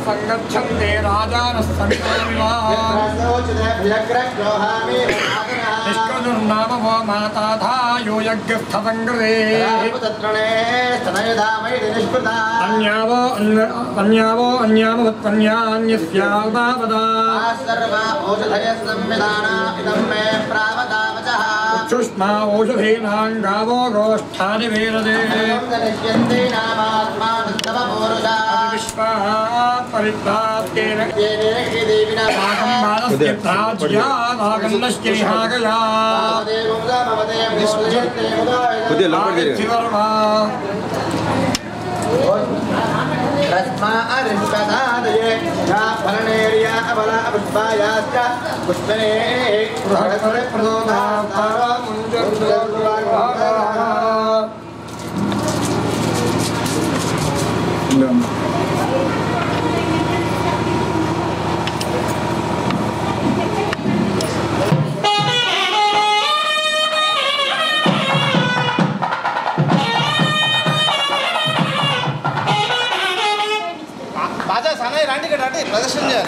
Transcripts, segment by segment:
संगच्छन्ते राजानस्तमितामिवा निष्कनुर्नाम वो माताधा यो यज्ञस्थसङ्कृते अन्यावोऽन्यामवत्पन्यान्यस्यावदा चुष्मा औषधीनां गावो गोष्ठानि वेदते परिप्राप्तेन बालस्य प्राज्या नागन्नश्चेहागया रस्मा अरिष्पदादये या फलनेर्या अबला पुष्पायाश्च पुष्पने बृहस्पति प्रदोदातारा बाजा सानाई रांडी का डाटे प्रदर्शन जा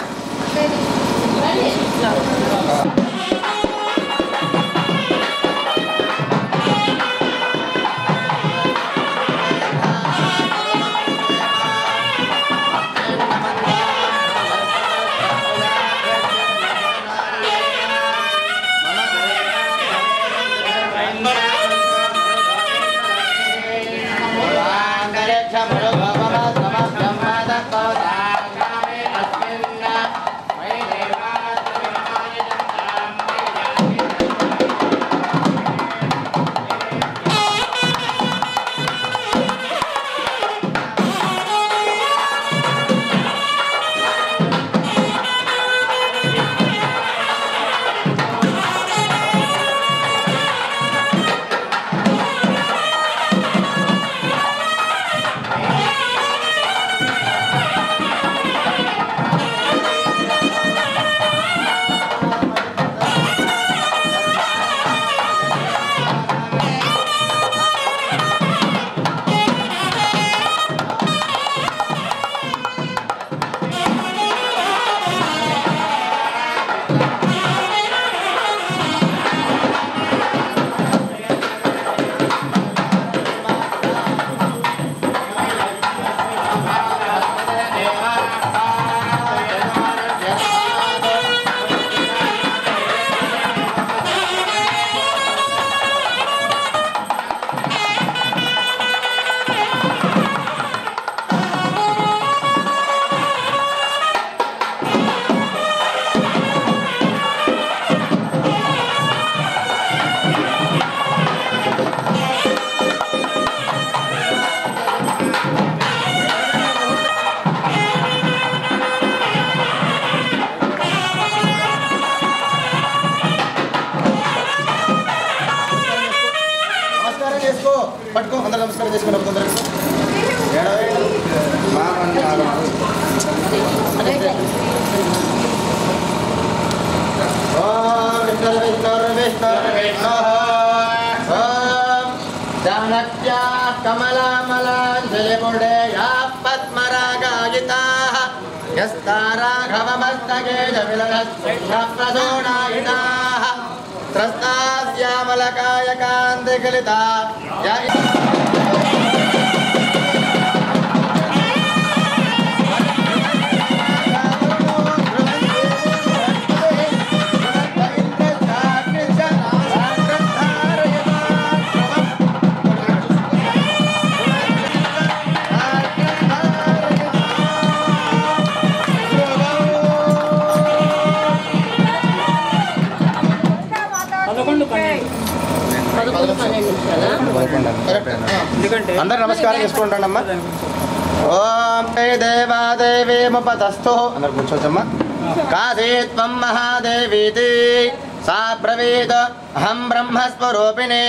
పట్టుకో అందరూ నమస్కారం చేసుకుని అందరికి ఓం చాణక్యా కమలామలాంజలిముడేయా పద్మరాగాయితాః యస్తారాఘవమస్తకే జమిలనస్ప్రసోణాయితాః త్రస్తాస్యామలకాయకాంతికలితా అందరు నమస్కారం చేసుకుంటానమ్మా. ఓం దేవాదేవి ముపతస్థు అందరు కూర్చోవచ్చమ్మా. కాశీత్వం మహాదేవీతి సా బ్రవీత్ అహం బ్రహ్మస్వరూపిణి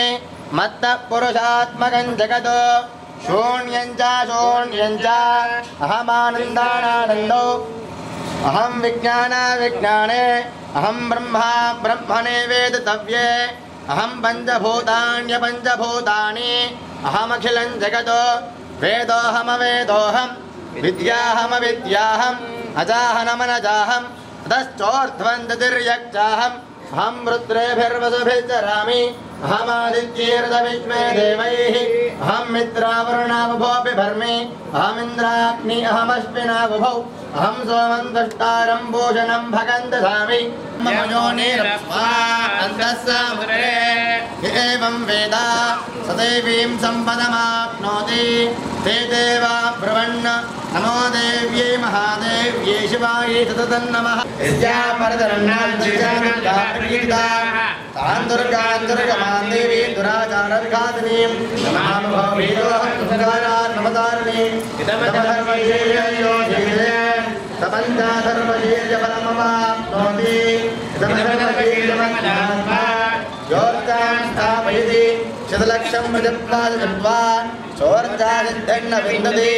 మత్త పురుషాత్మకం జగత్ శూన్యం చ అహమానందానానందో అహం విజ్ఞాన విజ్ఞానే అహం బ్రహ్మా బ్రహ్మణే వేదితవ్యే అహం పంచభూతాన్య పంచభూతాని అహమఖిలం జగతో వేదోహమవేదోహం विद्याहमविद्याहम् अजाहनमनजाहम् अतश्चोर्ध्वं दतिर्यक्ताहम् अहं रुद्रेभिर्वसुभिश्चरामि अहमादित्यैर्दविष्मे देवैः अहं मित्रावरुणावभोऽपि भर्मि अहमिन्द्राग्नि अहमश्विनावभौ अहं सोमं तुष्टारं भूषणं भगं दधामि मम योनिरप्स्वा अन्तस्समुद्रे एवं वेद सदैवीं सम्पदमाप्नोति ते देवा ब्रुवन् नमो देव्यै महादेव्यै शिवायै सततं नमः यस्या परतरन्नाज्जिजानुर्गाप्रीता तां दुर्गां देवी दुराचारविघातिनीं नमामो वीरोऽहं सुधारान्नमतारिणीं इदमधर्मशीलयोधिरे तपञ्चाधर्मशीलफलमवाप्नोति इदमधर्मशीलमज्ञात्वा योर्जां स्थापयति शतलक्षं मृजत्वा चोर्जादित्यन्न विन्दति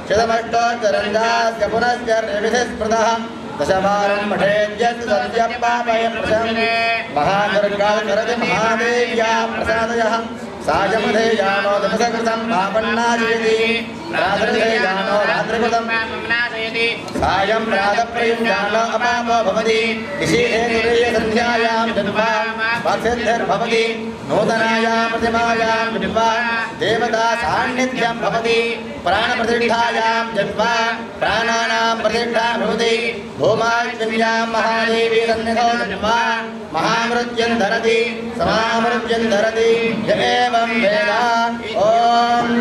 शतमष्टोत्तरञ्जास्य पुनश्च निर्विधिस्मृतः दशवारं पठेद्यस्तु सत्यपापय प्रशम् महादुर्गा करति महादेव्या प्रसादयः सायमधेयानो दमसकृतं पापन्नाशयति रात्रिधेयानो रात्रिकृतं पापन्नाशयति सायं प्रातःप्रयुञ्जानो अपापो भवति निशीधेतुर्यसन्ध्यायां जन्वा वाक्सिद्धिर्भवति नूतनायां प्रतिमायां जन्वा देवता सान्निध्यं भवति प्राणप्रतिष्ठायां जन्वा प्राणानां प्रतिष्ठा भवति भूमाश्विन्यां महादेवी सन्निधौ जन्वा महामृत्युं धरति समामृत्युं धरति एवं वेद ॐ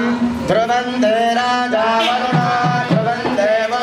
ध्रुवन्ते राजा वरुणा ध्रुवं देवो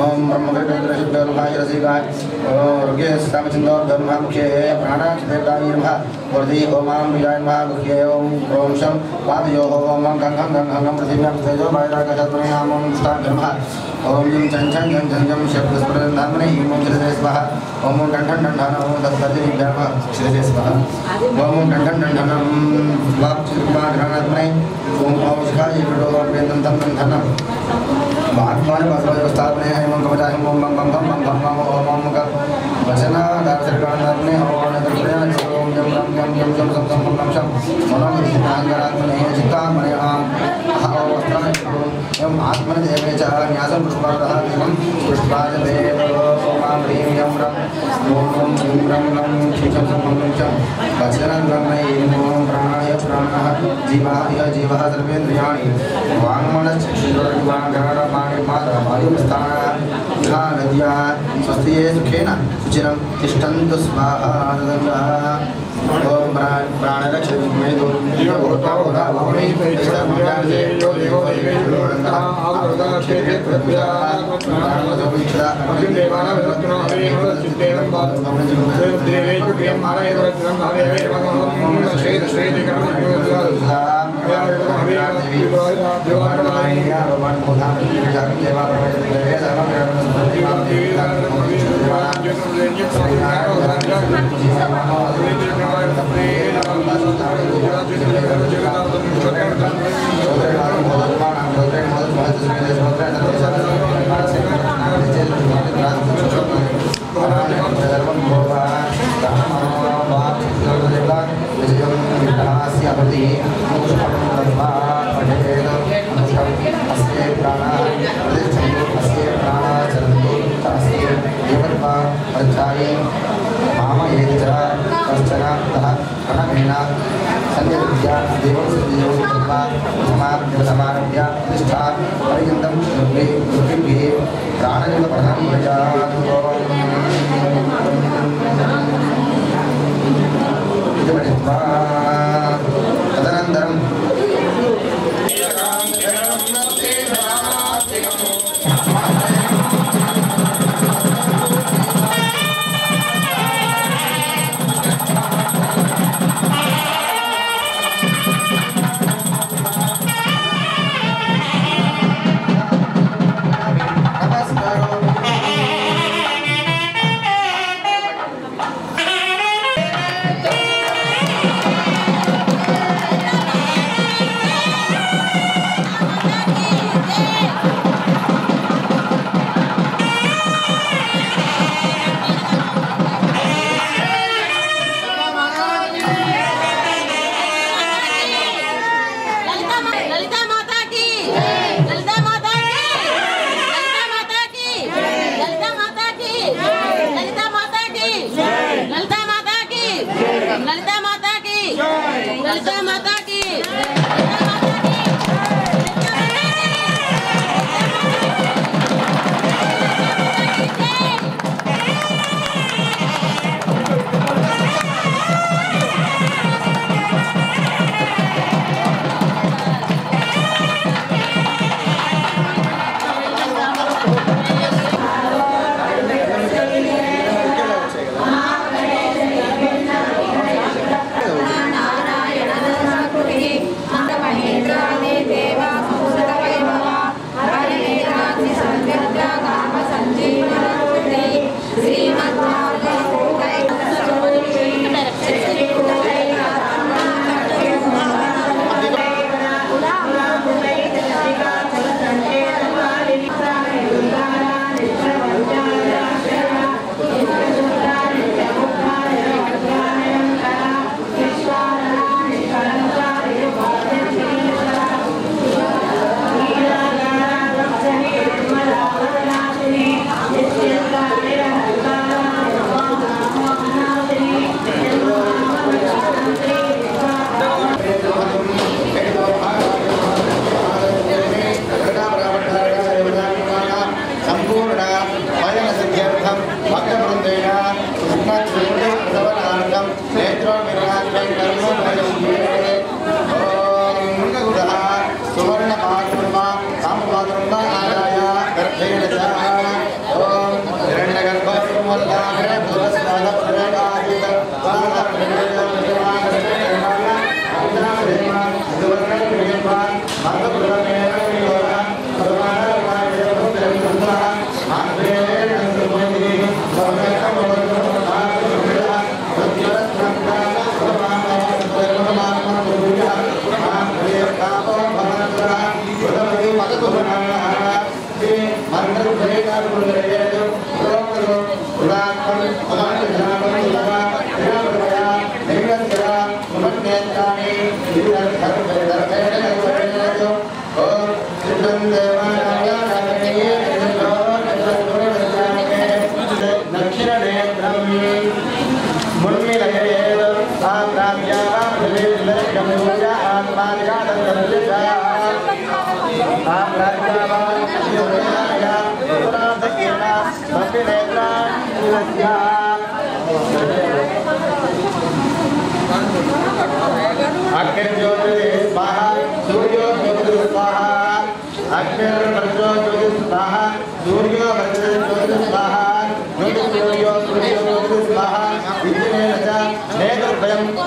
ओम ब्रह्मगर्भशुद्धर्माय रसिकाय ऋगे सामचंदो धर्मामुखे प्राणाक्षदेवताय नमः वर्धि ओमां विजाय नमः गुह्ये ओम ओम शम पादयोः ओम गं गं गं गं पृथिव्यां तेजो वायुराकाशत्वयामं स्तां नमः ओम यं चं चं यं चं चं शब्दस्फुरन्धामने ओम श्रीदेव स्वाहा ओम ठण्ठं ठण्ठं ओम तत्सर्जनीभ्यः श्रीदेव स्वाहा ओम ठण्ठं ठण्ठं वाक्चिर्वाघ्राणात्मने ओम औषधाय विडोपेन्दं तं ठण्ठं महात्माने बसवस्थापने हेमं कवचाय ओम बम बम बम बम बम ओम ओम का वचना दार्शनिकात्मने ओम नत्रप्रयाण ओम यम रम यम यम सम सम सम सम सम मनोविज्ञानात्मने चित्तात्मने आम अवस्थाय एवं आत्मने देवे च न्यासं पुष्पादः एवं पुष्पाय देव ओम ह्रीं यम रम ओम ह्रीं रम रम क्षिचं सम सम वचनं ब्रह्मणे ओम प्राणाय प्राणः जीवाय जीवः सर्वेन्द्रियाणि वाङ्मनश्चक्षुर्वाङ्घ्राणः नद्या स्वस्ति सुखेन सुचिरं तिष्ठन्तु स्वाहा ओम प्राणरक्षमेदो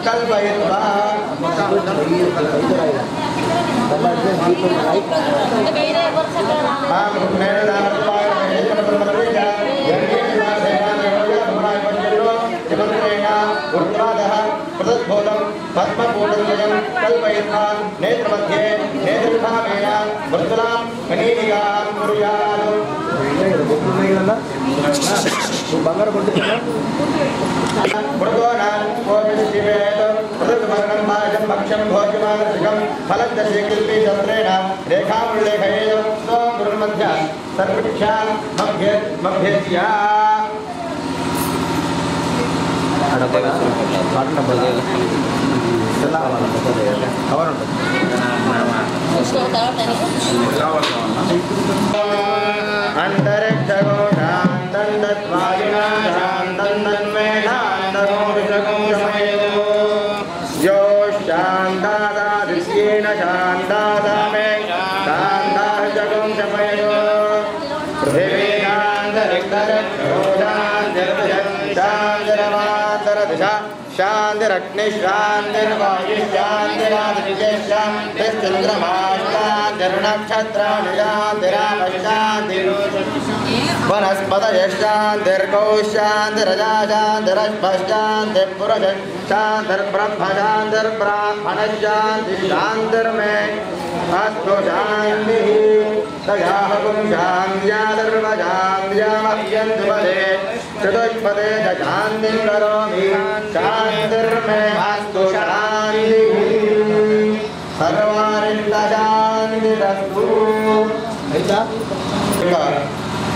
कल्पयित्वा पद्मपूर्णजयं कल्पयित्वा नेत्रमध्ये नेत्रभावेन वृत्तलां कनीनिगां कुर्यात् బంగారు భక్ష్యం భోజ్యమానం ఫలదశేకిల్పి చంద్రేణ రేఖాముల్లేఖయేయం స్వం గురుమధ్య సర్వక్షాం మభ్యేత్యా शांतिरग्नि शांतिर्वायु शांतिरादित्य शांतिश्चंद्रमा शांतिर्नक्षत्राणि शांतिरापशांति वनस्पतयः शांतिर्गौ शांतिरजा शांतिरश्वशांतिर्पुरुष शांतिर्ब्रह्म शांतिर्ब्राह्मणः शांति शांतिर्मे अस्तु शान्तिः तयाहं शान्त्यादर्वशान्त्यामह्यन्तु पदे चतुष्पदे च शान्तिं करोमि शान्तिर्मे अस्तु शान्तिः सर्वारिष्टशान्तिरस्तु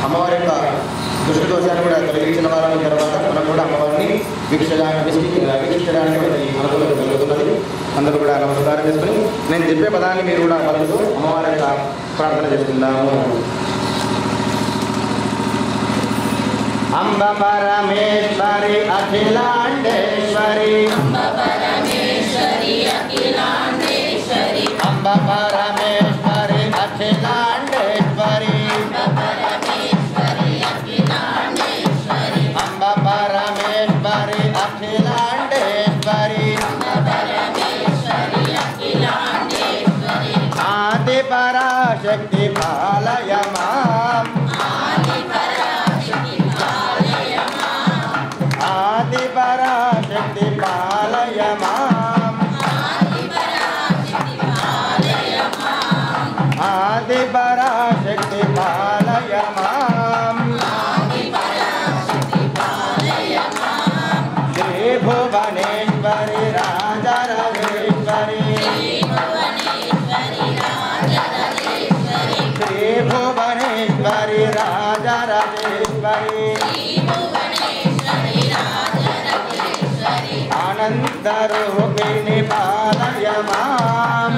అమ్మవారి యొక్క దుష్ట దోషాన్ని కూడా తొలగించిన వారం తర్వాత మనం కూడా అమ్మవారిని వీక్షించడానికి అనుకూలంగా కలుగుతున్నది. అందరూ కూడా నమస్కారం చేసుకుని నేను చెప్పే పదాన్ని మీరు కూడా పలుకుతూ అమ్మవారి యొక్క ప్రార్థన చేస్తున్నాము. అంబ పరమేశ్వరి అఖిలాండేశ్వరి అంబ పరమేశ్వరి అఖిలాండేశ్వరి అంబ పరమేశ్వరి అఖిలాండేశ్వరి అంబ పరమేశ్వరి అఖిలాండేశ్వరి ఆది పరాశక్తి పాలయ మాం ఆది పరాశక్తి పాలయ మాం ఆది పరాశక్తి పాలయ మాం శ్రీ భువనేశ్వరి రాజరాజేశ్వరి శ్రీ భువనేశ్వరి రాజరాజేశ్వరి ఆనందరూపిణి పాలయ మాం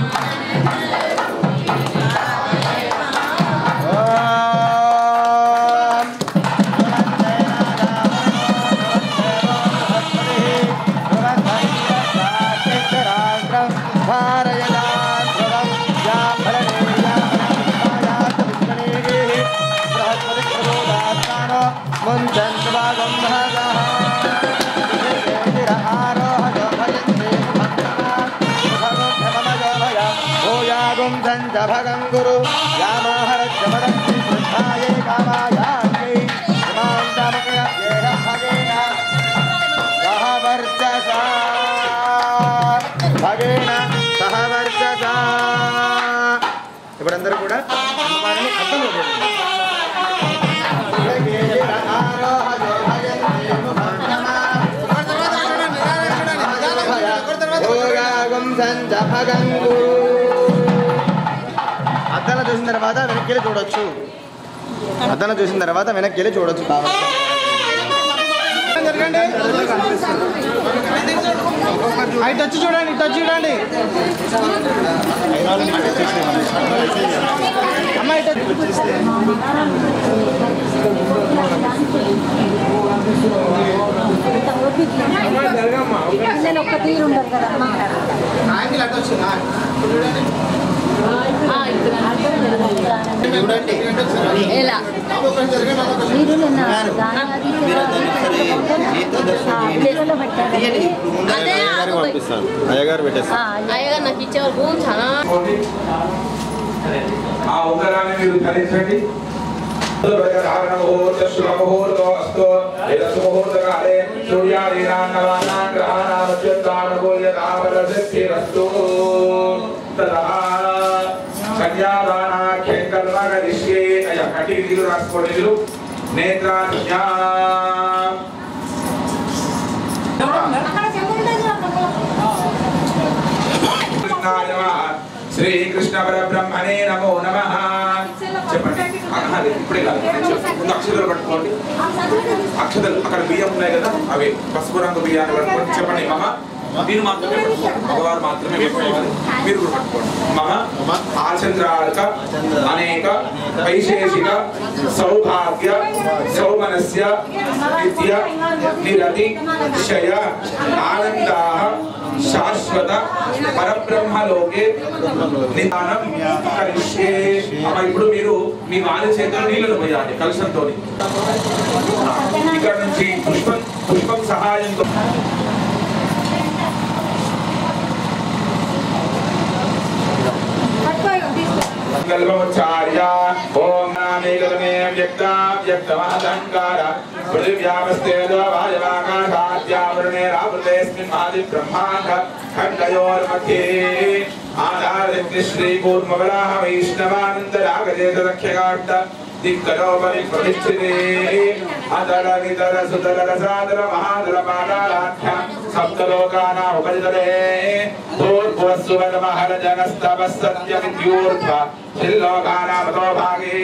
भगं गुरु यामाहरजमदक्ति श्रद्धाये कामायान्यै हिमान्तमकयेह भगेन सह वर्चसा भगेन सह वर्चसा ఇప్పుడందరూ కూడా అమ్మవారిని అర్థం చేయండి. అద్దాలు చూసిన తర్వాత వెనక్కి వెళ్ళి చూడొచ్చు. అద్దాలు చూసిన తర్వాత వెనక్కి వెళ్ళి చూడొచ్చు. కావాలి ఇటు వచ్చి చూడండి, ఇటు వచ్చి చూడండి అమ్మ ఇటు ఒక్క తీరు ఉండదు కదా. చూడండి ఎలా అయ్యగారు పెట్టేస్తారు అయ్యగారు నాకు ఇచ్చే వరకు చాలా ఆ ఉంగరాన్ని మీరు ధరించండి. శ్రీకృష్ణ పరబ్రహ్మణే నమో నమః. చెప్పండి. ఇప్పుడే కాదు, ముందు అక్షతలు పట్టుకోండి. అక్షతలు అక్కడ బియ్యం ఉన్నాయి కదా, అవి పసుపు రంగు బియ్యాన్ని పట్టుకోండి. చెప్పండి మమ. మీరు మాత్రమే పట్టుకోండి, మగవారు మాత్రమే పట్టుకోవాలి. మీరు కూడా పట్టుకోండి. మమ ఆచంద్రార్క అనేక వైశేషిక సౌభాగ్య సౌమనస్య నిత్య నిరతి క్షయ ఆనందా శాశ్వత పరబ్రహ్మలోకే నిదానం కరిష్యే. ఇప్పుడు మీరు మీ వాళ్ళ చేతిలో నీళ్ళను పోయాలి కలశంతో. ఇక్కడ నుంచి పుష్పం సహాయంతో సంకల్పముచ్చార్య ఓం నామేకమే వ్యక్తమహంకార పృథివ్యామస్తేజో వాయవాకాశాద్యావరణే రావృతేస్మిన్ ఆది బ్రహ్మాండ ఖండయోర్मध्ये ఆధారయతి శ్రీ కూర్మవరాహ వైష్ణవానంద రాగజేత రక్షకార్త దిక్కలోపరి ప్రతిష్ఠితే అదర విదర సుదర రసాదర మహాదర పాదాలాఖ్య సప్తలోకానా ఉపరితలే భూర్భువస్సువన మహర జనస్తపస్సత్య విద్యూర్ధ్వ త్రిలోకానామతో భాగే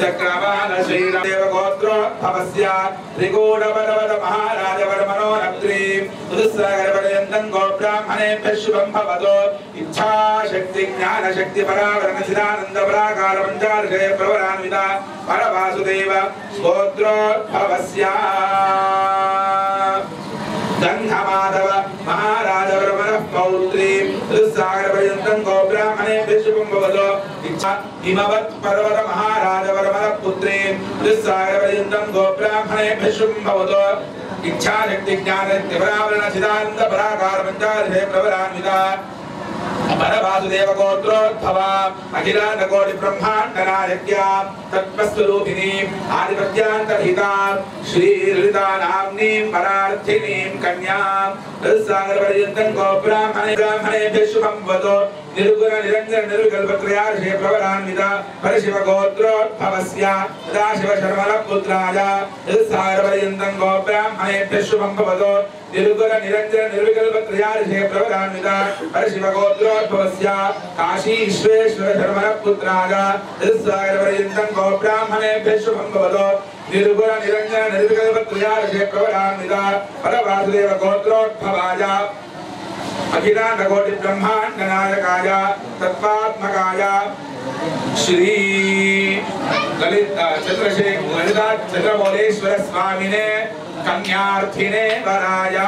చక్రవాన శ్రీరామదేవ గోత్రోద్భవస్య త్రికూటపర్వత మహారాజవర్మనోరత్రీం ఋతుస్రాగరపర్యంతం గోబ్రాహ్మణేభ్యः శుభం భవతో. ఇచ్ఛాశక్తి జ్ఞానశక్తి పరావరణ చిదానంద పరాకార పంచార్షయ ప్రవరాన్విత పరవాసుదేవ గోత్రోద్భవస్య గంధమాధవ మహారాజవర్మణ పౌత్రీం ఋతుస్రాగరపర్యంతం గోబ్రాహ్మణేభ్యः శుభం భవతో. హిమవత్ పర్వత మహారాజవర్మణ పుత్రీం ఋతుస్రాగరపర్యంతం గోబ్రాహ్మణేభ్యः శుభం భవతో. ఇచ్ఛాశక్తి జ్ఞానశక్తి పరావరణ చిదానంద పరాకార పంచార్షయ ప్రవరాన్విత పరవాసుదేవ గోత్రోద్భవ అఖిలాండ కోటి బ్రహ్మాండ నాయక్య తత్వస్వరూపిణీ ఆదిపత్యాంతహితా శ్రీ లలితానామ్నీం పరార్థినీం కన్యాం సాగరపర్యంతం గోబ్రాహ్మణేభ్యः శుభం భవతో. నిర్గుణ నిరంజన నిర్వికల్పత్రయార్షే ప్రవరాన్విత పరశివ గోత్రోద్భవస్య సదాశివ శర్మల పుత్రాయ సాగరపర్యంతం గోబ్రాహ్మణేభ్యः శుభం భవతో. నిర్గుణ నిరంజన నిర్వికల్పత్రయార్షే ప్రవరాన్విత పరశివ గోత్రోద్భవస్య కాశీ విశ్వేశ్వర శర్మల పుత్రాయ సాగరపర్యంతం గోబ్రాహ్మణేభ్యः శుభం భవతో. నిర్గుణ నిరంజన నిర్వికల్పత్రయార్షే ప్రవరాన్విత పరవాసుదేవ గోత్రోద్భవాయ అఖిలాండ కోటి బ్రహ్మాండ నాయకాయ తత్వాత్మకాయ శ్రీ లలితా చంద్రమౌళేశ్వర స్వామినే కన్యార్థినే వరాయ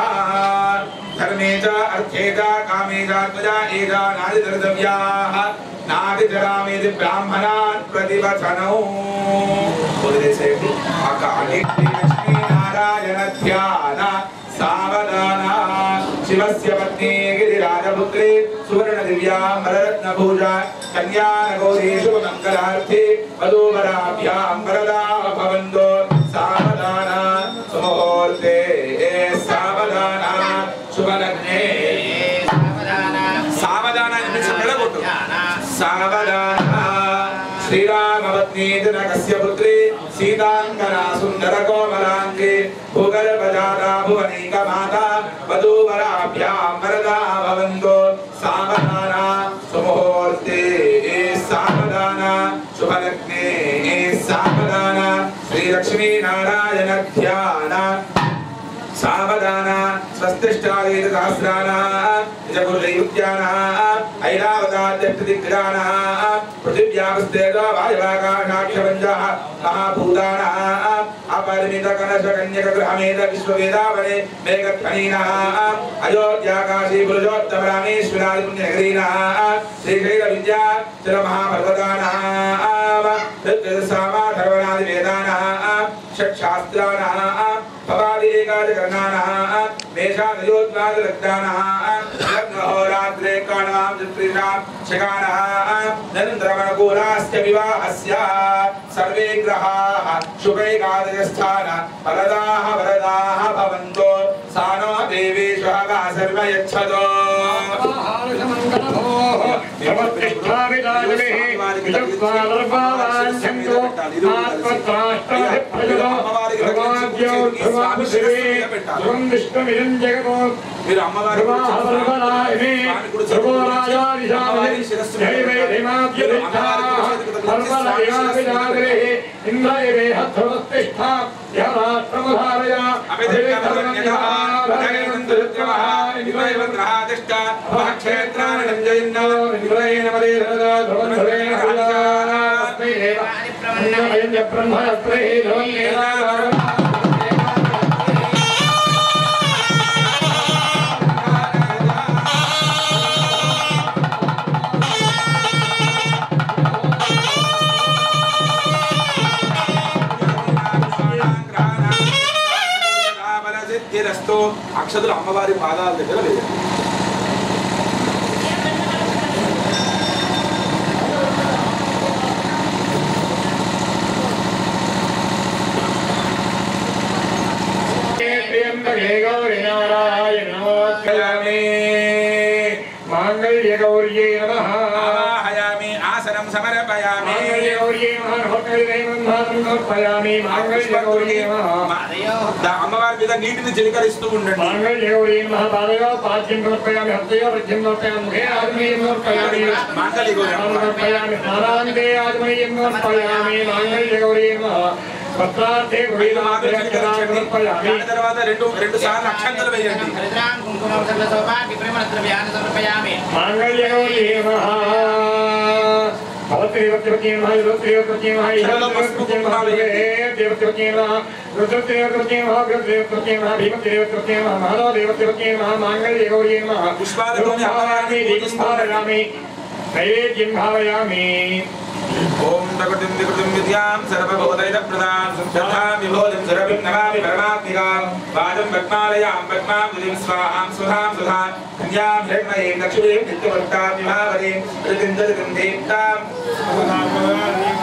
ధర్మే చ అర్థే చ కామే చ త్వజా ఏజా నాదిదర్దవ్యాః నాదిదరామేది బ్రాహ్మణాన్ ప్రతివచనౌ. వదిలేసేయండి. అకాళి లక్ష్మీ నారాయణ ధ్యాన సావధాన శివస్య పత్ని గిరిరాజపుత్రి సువర్ణ దివ్యాంబరరత్న భూజ కన్యానగౌరీషు మంగళార్థి వధూవరాభ్యాం వరదా భవంతో. సావధాన సుముహూర్తే సావధాన శుభలగ్నే సావధాన సావధాన శ్రీరామపత్ని జనకస్య పుత్రి సీతాంగనా సుందర కోమలాంగి భూగర్భజాతా భువనైక మాతా వధూవరాభ్యాం వరదా భవంతో. సావధాన సుముహూర్తే సావధాన శుభలగ్నే సావధాన శ్రీ లక్ష్మీ నారాయణ ధ్యాన सावधाना स्वस्तिष्ठादीत सहस्राना निजगुरुदैवत्याना ऐरावताद्यष्टदिग्राना पृथिव्यास्तेजो वायुवाकाशाक्षपञ्चः महाभूताना अपरिमितकनशकन्यकगृहमेध विश्ववेदावने मेघध्वनीनः अयोध्याकाशी पुरुषोत्तमरामेश्वरादिपुण्यनगरीनः श्रीशैलविद्या चलमहापर्वतानः ऋग्वेदसामाथर्वणादिवेदानः षट्शास्त्रानः भवादि एकादकर्णानः मेषादयोद्वादलग्नानः लग्नहोरात्रे काणां चित्रीणां शकानः नरेन्द्रमणकूलास्य विवाहस्य सर्वे ग्रहाः शुभैकादयस्थान वरदाः वरदाः भवन्तु सानो देवेश्वः वा सर्व यच्छतो మీరు అమ్మవారి అక్షతులు అమ్మవారి పాదాల దగ్గర లేదు. मांगल्य गौर्ये नमः आवाहयामि आसनं समर्पयामि मांगल्य गौर्ये नमः समर्पयामि मांगल्य गौर्ये नमः అమ్మవారి మీద నీటిని చిలకరిస్తూ ఉండండి. मांगल्य गौर्ये नमः पादयो पाद्यं समर्पयामि हस्तयो वृद्धिं समर्पयामि मुखे आत्मनीयं समर्पयामि मांगल्य गौर्ये समर्पयामि नारायणे आत्मनीयं समर्पयामि मांगल्य गौर्ये नमः పత్రార్థే దాని తర్వాత రెండు సార్లు అక్షంతలు వేయండి. నైవేద్యం భావయామి. ओम प्रकृतिं विकृतिं विद्यां सर्वभूतैकप्रदां श्रद्धां विभोधिं सर्वं नमामि परमात्मिकां वादं पद्मालयां पद्मावलिं स्वाहां सुधां सुधां कन्यां हिरण्मयीं लक्ष्मीं नित्यवृत्तां विभावरीं प्रतिदिन्ददिन्दीप्तां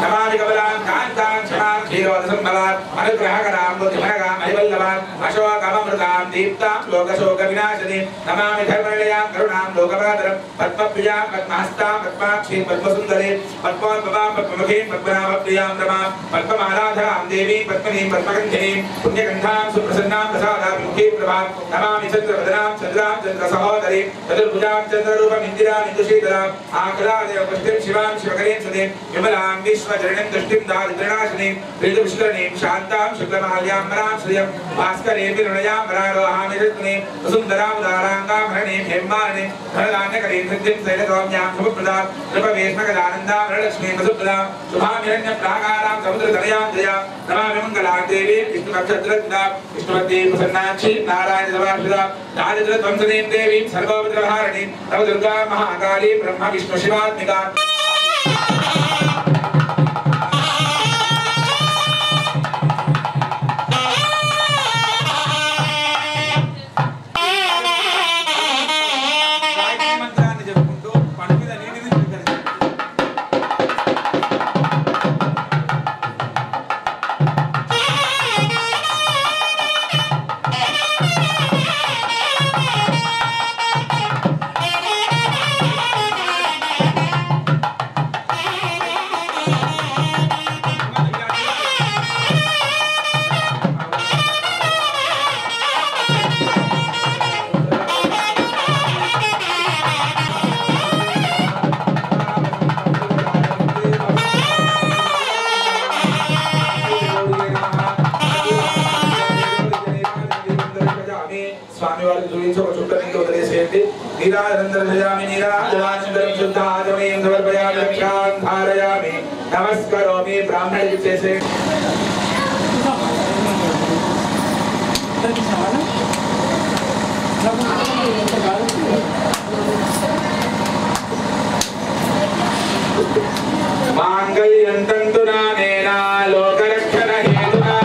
नमामि कमलां कान्तां क्षमां क्षीरोदसम्भवां अनुग्रहकरां बुद्धिमनगां ऐवल्लभां अशोकममृतां दीप्तां लोकशोकविनाशिनीं नमामि धर्मनिलयां करुणां लोकमातरं पद्मप्रियां पद्महस्तां पद्माक्षीं पद्मसुन्दरीं पद्मोद्भवां पद्ममुखीं पद्मनाभप्रियां रमां पद्ममालाधरां देवीं पद्मनीं पद्मगन्धिनीं पुण्यगन्धां सुप्रसन्नां प्रसादाभिमुखीं प्रभां नमामि चन्द्रवदनां चन्द्रां चन्द्रसहोदरीं चतुर्भुजां चन्द्ररूपम् इन्दिरां इन्दुशीतलाम् आकलादेव पुष्टिं शिवां शिवकरीं सतीं विमलां विश्वजरणीं दृष्टिं दारिद्र्यनाशिनीं प्रीतिपुष्करणीं शान्तां शुक्लमाल्यां मरां श्रियं भास्करीं विनयां वरारोहामि रत्नीं वसुन्धरां उदाराङ्गां हरणीं हेम्मालिनीं धनधान्यकरीं हृद्यं शैलसौम्यां शुभप्रदां नृपवेश्मकदानन्दां वरलक्ष्मीं वसुप्रदां शुभामिरण्यप्राकारां समुद्रतनयां जयां नमामि मङ्गलां देवीं विष्णुनक्षत्रदां विष्णुवतीं प्रसन्नाक्षीं नारायणसमाश्रितां दारिद्र्यध्वंसनीं देवीं सर्वोपद्रवहारिणीं नवदुर्गां महाकालीं ब्रह्म विष्णु शिवात्मिकां స్వామి వారికి చూపించి ఒక చుట్ట నీళ్ళు వదిలేసేయండి. నీరాజనందరజయామి నీరాజనాందరం శుద్ధ ఆజమనీయం సమర్పయామి రక్షాం ధారయామి నమస్కరోమి. బ్రాహ్మణుడికి చేసేయండి. మాంగళ్యం తంతునా నేనా లోకరక్షణ హేతునా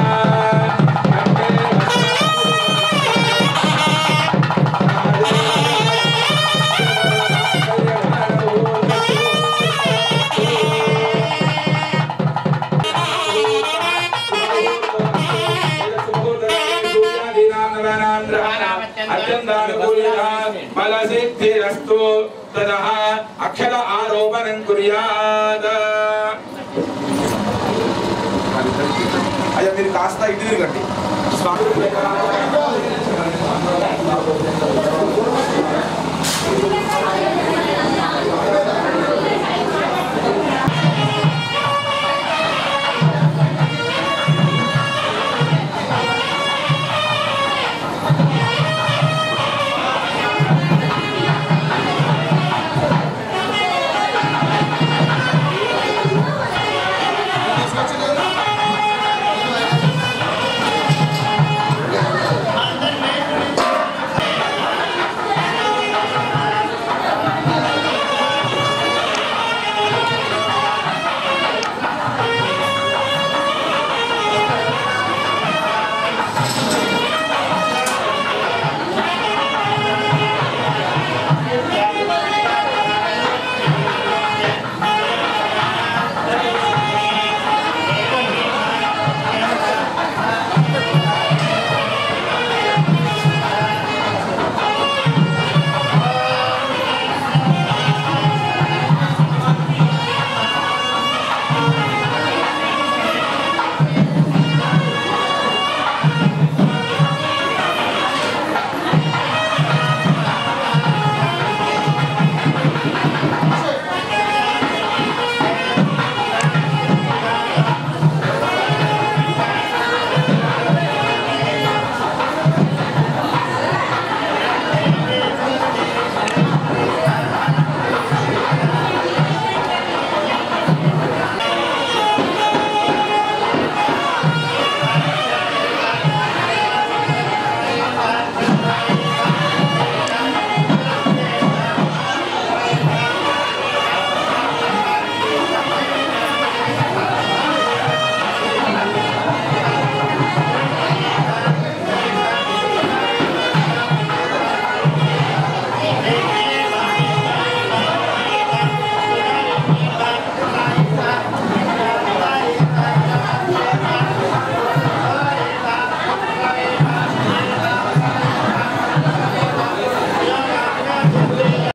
ఫలసిద్ధిరస్తు తదః అక్షర ఆరోపణం కుర్యాత్. అయ్యా మీరు కాస్త ఇటు తిరగండి.